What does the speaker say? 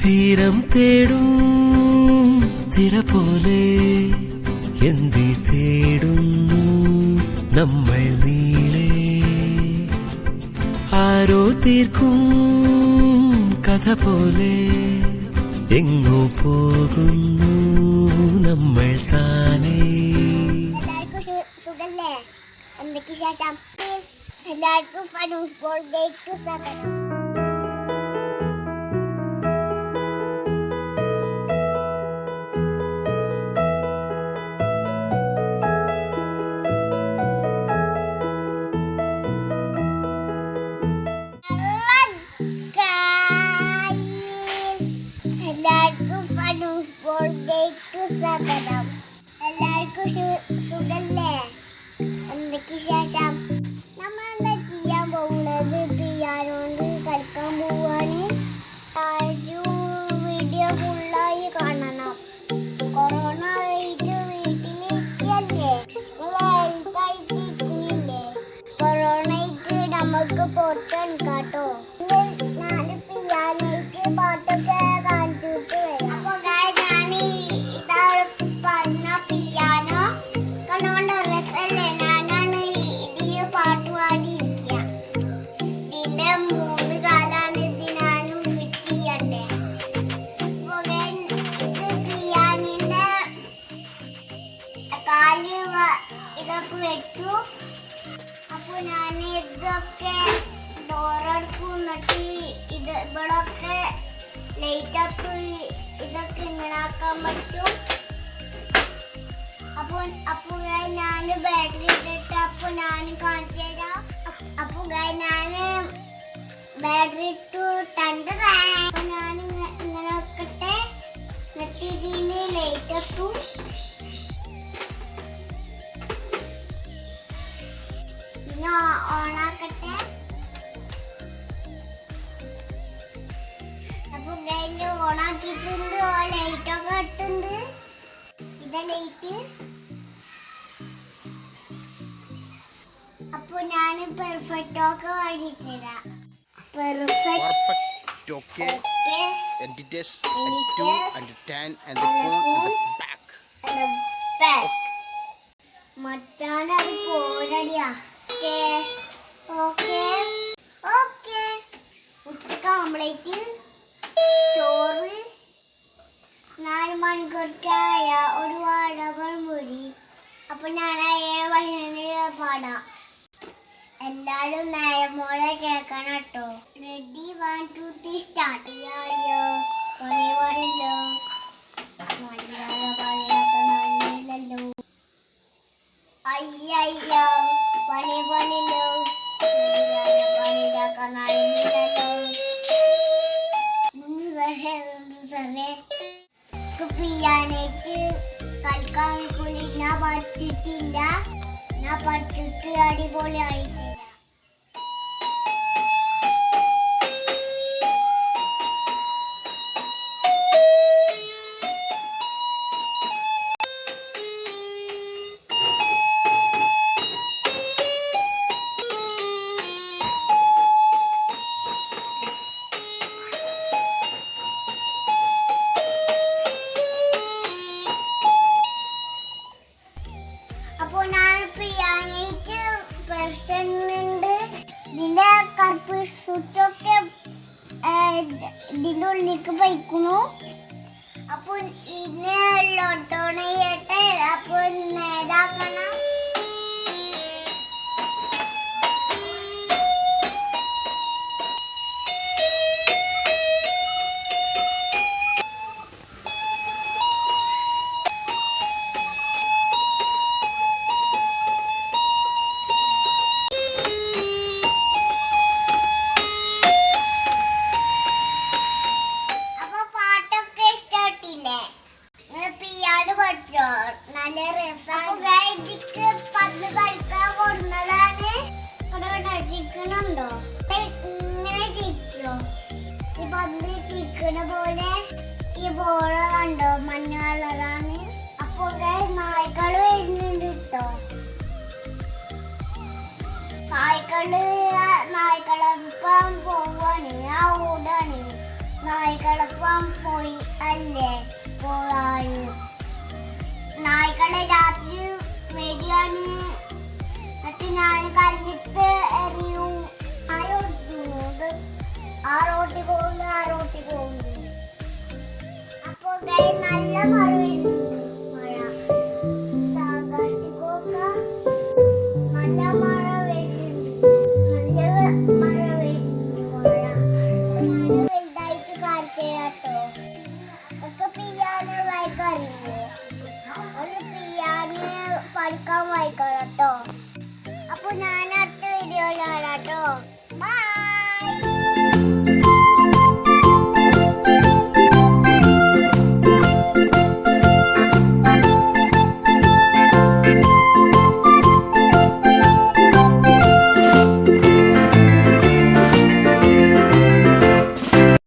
തീരം തേടും തിര പോലെ എന്തി തേടുന്നു നമ്മൾ നീളെ. ആരോ തീർക്കും കഥ പോലെ എങ്ങോ പോകുന്നു നമ്മൾ താനേ. സുഖല്ലേ? എന്തൊക്കെ ശേഷം? എല്ലാവർക്കും ഫനൂസ് ബോർഡിലേക്ക് സ്വാഗതം. എല്ലാവർക്കും ഫനൂസ് ബോർഡിലേക്ക് സ്വാഗതം. എല്ലാവർക്കും സുഖല്ലേ? എന്തൊക്കെ ശേഷം? നമ്മളെന്താ ചെയ്യാൻ പോകുന്നത്? പിയാനോണ്ട് കളിക്കാൻ പോവാണ്. വീഡിയോ ഫുള്ളായി കാണണം. കൊറോണ ആയിട്ട് വീട്ടിലിരിക്കല്ലേ, ഹെൽത്തായിട്ടിരിക്കുന്നില്ലേ? കൊറോണ ആയിട്ട് നമുക്ക് പുറത്താണ് കേട്ടോ. ഞാൻ പിയാനോയ്ക്ക് പാട്ടൊക്കെ കാണിച്ചിട്ട് വരാം. അപ്പൊ ഞാൻ ഇതാ പറഞ്ഞ പിയാനോ കണ്ടുകൊണ്ട് രസല്ലേ? ഞാനാണ് ഇതിന് പാട്ട് പാടിയിരിക്കുക. ഇതിന്റെ 3 കാലാണ് ഇതിനാനും ഫിറ്റ് ചെയ്യണ്ടേ. ഇത് പിയാനിന്റെ കാല് ഇതൊക്കെ വെച്ചു. അപ്പൊ ഞാൻ ഇതൊക്കെ ഡോറെടുക്കും. എന്നിട്ട് ഇത് ഇവിടൊക്കെ ലൈറ്റപ്പ് ഇതൊക്കെ ഇങ്ങനെ ആക്കാൻ പറ്റും. അപ്പൊ ഞാൻ ബാറ്ററി ഇട്ടിട്ട് അപ്പൊ ഞാൻ കാണിച്ചു തരാം. അപ്പൊ ഞാൻ ബാറ്ററി ഇട്ടു. അപ്പൊ ഞാൻ ഇങ്ങനെ വെക്കട്ടെ. എന്നിട്ട് ഇതില് ലൈറ്റ് ഇട്ടു. പിന്നെ ഓണാക്കട്ടെ. അപ്പൊ ഓണാക്കിയിട്ടുണ്ട്. ലൈറ്റൊക്കെ ഇട്ടുണ്ട്. ഇതാ ലൈറ്റ്. അപ്പൊ ഞാൻ പെർഫെക്റ്റ് ഒക്കെ പാടിത്തരാം. Perfect, okay. And this and 2 and 10 and the phone and the back. And the back. മച്ചാൻ അത് പോരടിയാ. ഓക്കെ ഉച്ചക്ക് ഓംലേറ്റ്, ചോറ്, 4 മണിക്കൂർ ചായ, ഒരു വാഴകൾ മുടി. അപ്പൊ ഞാൻ 7 മണിയാണ് പാടാം. എല്ലാരും നേരമോളെ കേൾക്കണം കേട്ടോ. Ready 1 2 3 start. അയ്യോ പണിയില്ലല്ലോ. അയ്യോ പണിയില്ലോ. പിയാനേറ്റ് കളിക്കാൻ കൂടി ഞാൻ പഠിച്ചിട്ടില്ല. ഞാൻ പഠിച്ചിട്ട് അടിപൊളി ആയിട്ടില്ല. അപ്പൊ ഞാൻ പിയാനോയ്ക്ക് പ്രശ്നമുണ്ട്. ഇതിന്റെ കറുപ്പ് സ്വിച്ചൊക്കെ ഇതിന്റെ ഉള്ളിലേക്ക് പോയിക്കുന്നു. അപ്പൊ ഇതിനെ ലോട്ടോൺ ചെയ്യട്ടെ. അപ്പൊ നേരാക്കണം. നല്ല രസമാണ്. പന്ത് കളിക്കാൻ കൊടുന്നതാണ്. ചിക്കനുണ്ടോ? ഇങ്ങനെ ചിക്കോ? ഈ പന്ത് ചിക്കന് പോലെ ഈ ബോള് കണ്ടോ? മഞ്ഞ കളറാണ്. അപ്പൊ നായ്ക്കള് വരുന്നുണ്ട് കേട്ടോ. നായ്ക്കളൊപ്പം പോവാണ്. ഞാൻ ഓടാണ്. നായ്ക്കളപ്പം പോയി അല്ലേ പോവാന്. നായ്ക്കളെ രാത്രി വരികയാണ്. എന്നിട്ട് ഞാൻ കല്ലിട്ട് എറിയും. ആ റോട്ടിൽ പോകുന്നു. അപ്പൊ നല്ല മഴ വരുന്നുണ്ട്. ആകാശത്തേക്കൊക്കെ നല്ല മഴ വരുന്നുണ്ട്. ഞാൻ വലുതായിട്ട് കാണിച്ചു ഒക്കെ പിയാനോ വായിക്കാൻ അറിയുമോ? ഒരു പിയാനോ പഠിക്കാൻ വായിക്കണം കേട്ടോ. അപ്പൊ ഞാൻ അടുത്ത വീഡിയോയിലാണ് കേട്ടോ.